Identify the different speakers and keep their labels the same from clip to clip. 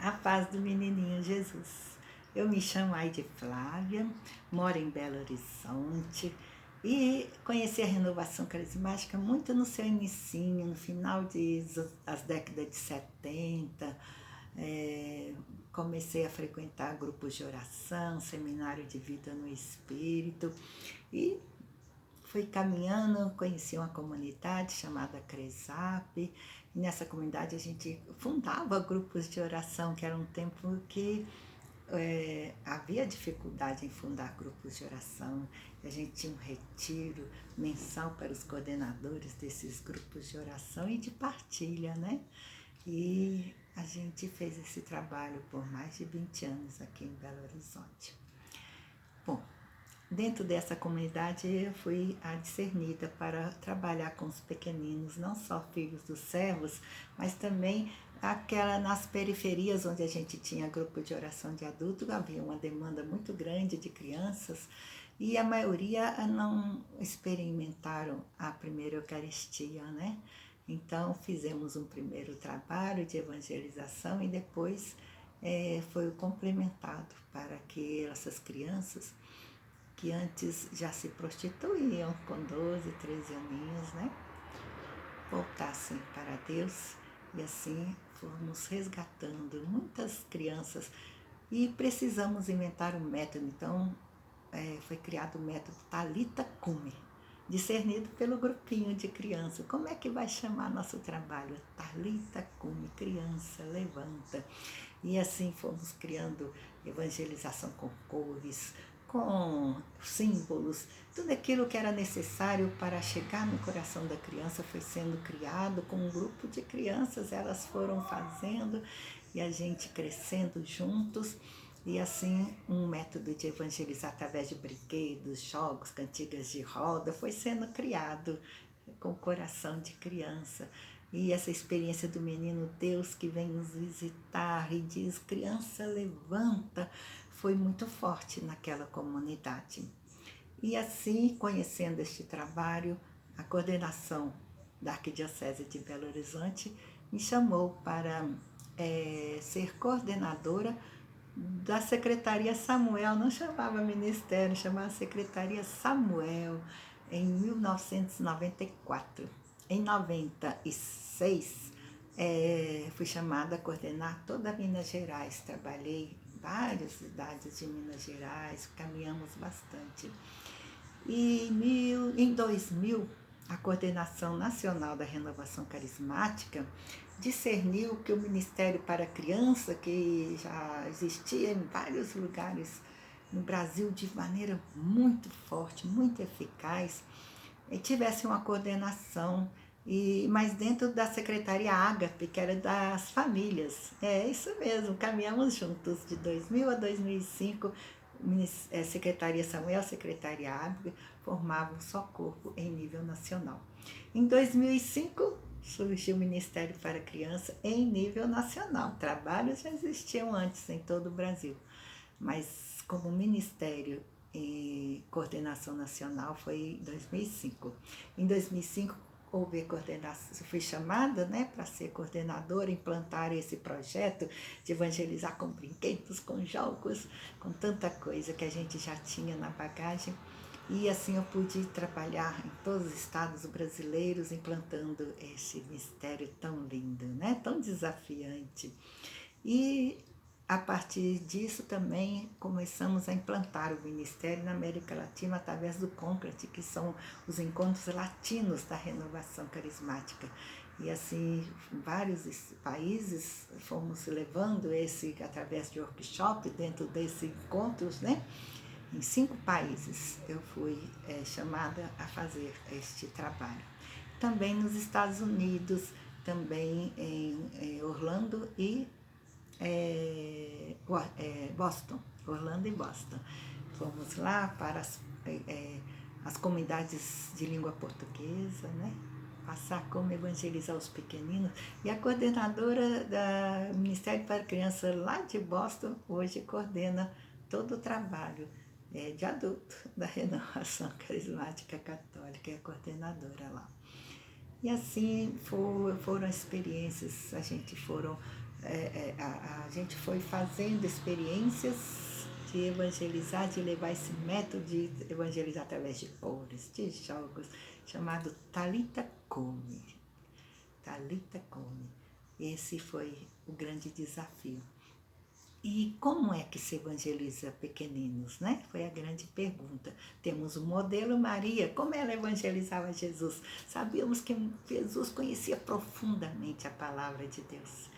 Speaker 1: A paz do menininho Jesus. Eu me chamo Aide Flávia, moro em Belo Horizonte e conheci a renovação carismática muito no seu inicinho, no final das décadas de 70. Comecei a frequentar grupos de oração, seminário de vida no Espírito e fui caminhando, conheci uma comunidade chamada CRESAP, e nessa comunidade a gente fundava grupos de oração, que era um tempo que havia dificuldade em fundar grupos de oração. A gente tinha um retiro mensal para os coordenadores desses grupos de oração e de partilha, né? E a gente fez esse trabalho por mais de 20 anos aqui em Belo Horizonte. Bom, dentro dessa comunidade eu fui a discernida para trabalhar com os pequeninos, não só filhos dos servos, mas também nas periferias onde a gente tinha grupo de oração de adulto, havia uma demanda muito grande de crianças e a maioria não experimentaram a primeira Eucaristia, né? Então fizemos um primeiro trabalho de evangelização e depois foi complementado para que essas crianças que antes já se prostituíam com 12, 13 aninhos, né? Voltassem para Deus e assim fomos resgatando muitas crianças e precisamos inventar um método. Então foi criado o método Talitha Cumi, discernido pelo grupinho de crianças. Como é que vai chamar nosso trabalho? Talitha Cumi, criança, levanta. E assim fomos criando evangelização com cores, com símbolos, tudo aquilo que era necessário para chegar no coração da criança foi sendo criado com um grupo de crianças, elas foram fazendo e a gente crescendo juntos. E assim, um método de evangelizar através de brinquedos, jogos, cantigas de roda foi sendo criado com o coração de criança. E essa experiência do menino Deus que vem nos visitar e diz, criança, levanta, foi muito forte naquela comunidade. E assim, conhecendo este trabalho, a coordenação da Arquidiocese de Belo Horizonte me chamou para ser coordenadora da Secretaria Samuel, não chamava Ministério, chamava Secretaria Samuel, em 1994. Em 96, fui chamada a coordenar toda Minas Gerais. Trabalhei em várias cidades de Minas Gerais, caminhamos bastante. E em 2000, a Coordenação Nacional da Renovação Carismática discerniu que o Ministério para a Criança, que já existia em vários lugares no Brasil de maneira muito forte, muito eficaz, tivesse uma coordenação, mas dentro da Secretaria Ágape, que era das famílias. É isso mesmo, caminhamos juntos de 2000 a 2005, Secretaria Samuel, Secretaria Ágape, formavam um só corpo em nível nacional. Em 2005, surgiu o Ministério para a Criança em nível nacional. Trabalhos já existiam antes em todo o Brasil, mas como Ministério e Coordenação Nacional foi em 2005. Em 2005 houve coordenação, fui chamada, né, para ser coordenadora, implantar esse projeto de evangelizar com brinquedos, com jogos, com tanta coisa que a gente já tinha na bagagem. E assim eu pude trabalhar em todos os estados brasileiros, implantando esse mistério tão lindo, né? Tão desafiante. E a partir disso também começamos a implantar o Ministério na América Latina através do CONCRAT, que são os encontros latinos da renovação carismática. E assim, em vários países fomos levando esse através de workshop dentro desses encontros, né? Em 5 países eu fui chamada a fazer este trabalho. Também nos Estados Unidos, também em Orlando e Boston. Orlando e Boston. Fomos lá para as comunidades de língua portuguesa, né? Passar como evangelizar os pequeninos. E a coordenadora do Ministério para a Criança lá de Boston hoje coordena todo o trabalho de adulto da Renovação Carismática Católica, é a coordenadora lá. E assim foram experiências, a gente foram a gente foi fazendo experiências de evangelizar, de levar esse método de evangelizar através de cores, de jogos, chamado Talita Come. Talita Come. Esse foi o grande desafio. E como é que se evangeliza pequeninos, né? Foi a grande pergunta. Temos o modelo Maria, como ela evangelizava Jesus. Sabíamos que Jesus conhecia profundamente a palavra de Deus.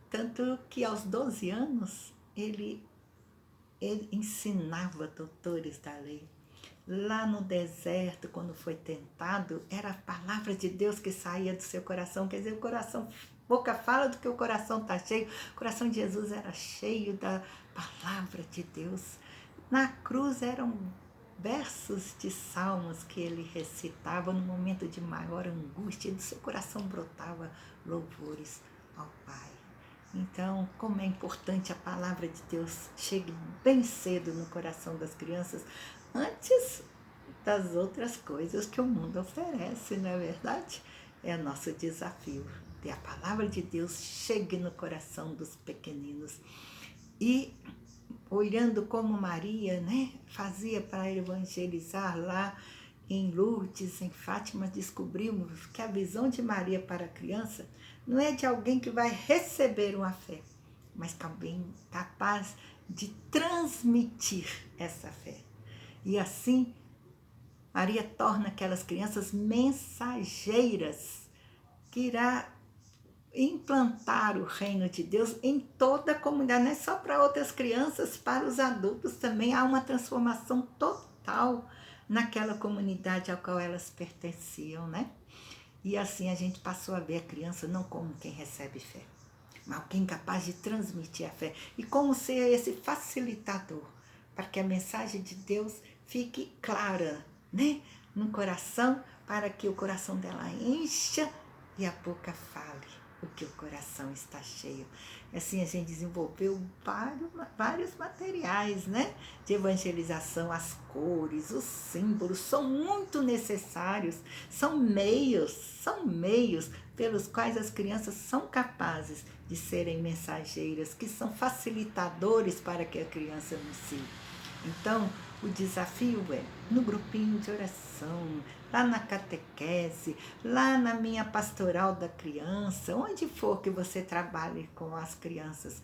Speaker 1: Tanto que aos 12 anos ele ensinava doutores da lei. Lá no deserto, quando foi tentado, era a palavra de Deus que saía do seu coração. Quer dizer, o coração, boca fala do que o coração está cheio. O coração de Jesus era cheio da palavra de Deus. Na cruz eram versos de salmos que ele recitava no momento de maior angústia, e do seu coração brotava louvores ao Pai. Então, como é importante a palavra de Deus chegue bem cedo no coração das crianças, antes das outras coisas que o mundo oferece, não é verdade? É nosso desafio, que a palavra de Deus chegue no coração dos pequeninos. E olhando como Maria, né, fazia para evangelizar lá em Lourdes, em Fátima, descobrimos que a visão de Maria para a criança não é de alguém que vai receber uma fé, mas também capaz de transmitir essa fé. E assim, Maria torna aquelas crianças mensageiras que irá implantar o reino de Deus em toda a comunidade, não é só para outras crianças, para os adultos também há uma transformação total naquela comunidade ao qual elas pertenciam, né? E assim a gente passou a ver a criança não como quem recebe fé, mas alguém capaz de transmitir a fé e como ser esse facilitador para que a mensagem de Deus fique clara, né, no coração, para que o coração dela encha e a boca fale o que o coração está cheio. Assim a gente desenvolveu vários materiais, né, de evangelização. As cores, os símbolos são muito necessários, são meios pelos quais as crianças são capazes de serem mensageiras, que são facilitadores para que a criança anuncie. Então, o desafio é no grupinho de oração, lá na catequese, lá na minha pastoral da criança, onde for que você trabalhe com as crianças,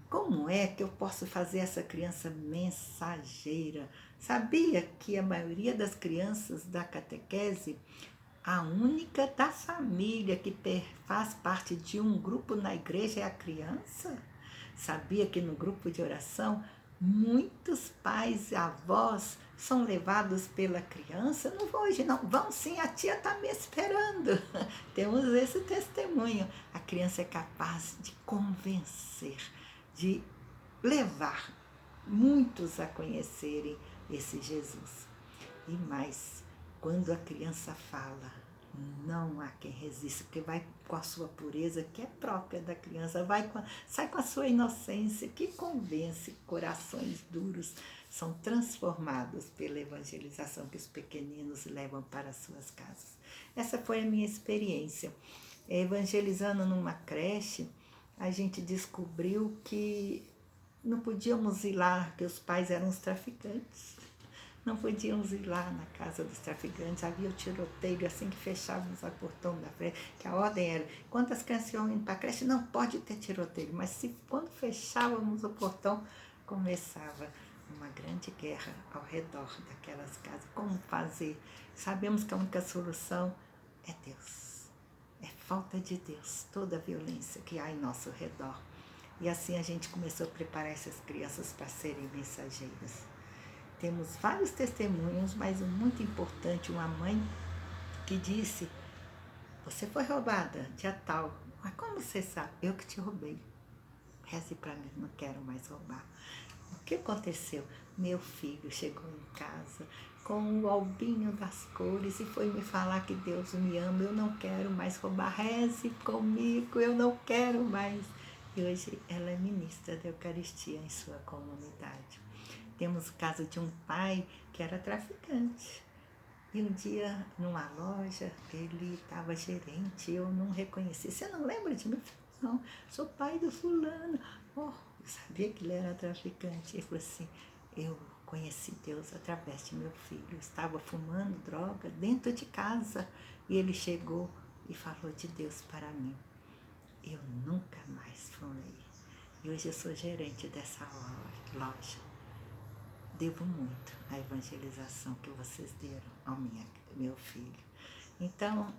Speaker 1: como é que eu posso fazer essa criança mensageira? Sabia que a maioria das crianças da catequese, a única da família que faz parte de um grupo na igreja é a criança? Sabia que no grupo de oração muitos pais e avós são levados pela criança? Não vou hoje não, vão sim, a tia está me esperando. Temos esse testemunho. A criança é capaz de convencer, de levar muitos a conhecerem esse Jesus. E mais, quando a criança fala, não há quem resista, porque vai com a sua pureza, que é própria da criança, sai com a sua inocência, que convence. Corações duros são transformados pela evangelização que os pequeninos levam para as suas casas. Essa foi a minha experiência. Evangelizando numa creche, a gente descobriu que não podíamos ir lá, que os pais eram os traficantes. Não podíamos ir lá na casa dos traficantes, havia o tiroteio assim que fechávamos o portão da frente, que a ordem era, quantas crianças iam indo para a creche, não pode ter tiroteio, mas quando fechávamos o portão, começava uma grande guerra ao redor daquelas casas. Como fazer? Sabemos que a única solução é Deus, é falta de Deus, toda a violência que há em nosso redor. E assim a gente começou a preparar essas crianças para serem mensageiras. Temos vários testemunhos, mas um muito importante, uma mãe que disse, você foi roubada, dia tal. Mas como você sabe? Eu que te roubei. Reze para mim, não quero mais roubar. O que aconteceu? Meu filho chegou em casa com o albinho das cores e foi me falar que Deus me ama, eu não quero mais roubar. Reze comigo, eu não quero mais. E hoje ela é ministra da Eucaristia em sua comunidade. Temos o caso de um pai que era traficante. E um dia, numa loja, ele estava gerente, eu não reconheci. Você não lembra de mim? Não, sou pai do fulano. Oh, eu sabia que ele era traficante. Ele falou assim, eu conheci Deus através de meu filho. Eu estava fumando droga dentro de casa e ele chegou e falou de Deus para mim. Eu nunca mais fumei. E hoje eu sou gerente dessa loja. Devo muito à evangelização que vocês deram ao meu filho. Então,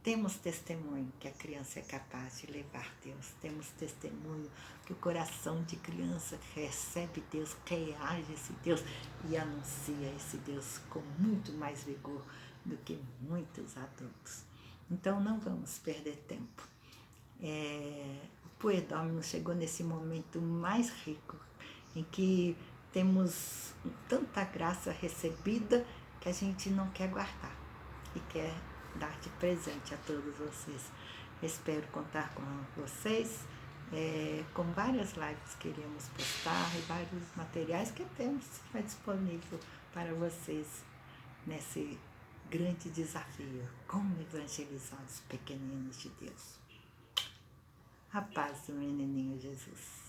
Speaker 1: temos testemunho que a criança é capaz de levar Deus. Temos testemunho que o coração de criança recebe Deus, reage esse Deus e anuncia esse Deus com muito mais vigor do que muitos adultos. Então não vamos perder tempo. O Puer Domino chegou nesse momento mais rico, em que temos tanta graça recebida que a gente não quer guardar e quer dar de presente a todos vocês. Espero contar com vocês, com várias lives que iremos postar e vários materiais que temos disponível para vocês nesse grande desafio, como evangelizar os pequeninos de Deus. A paz do menininho Jesus.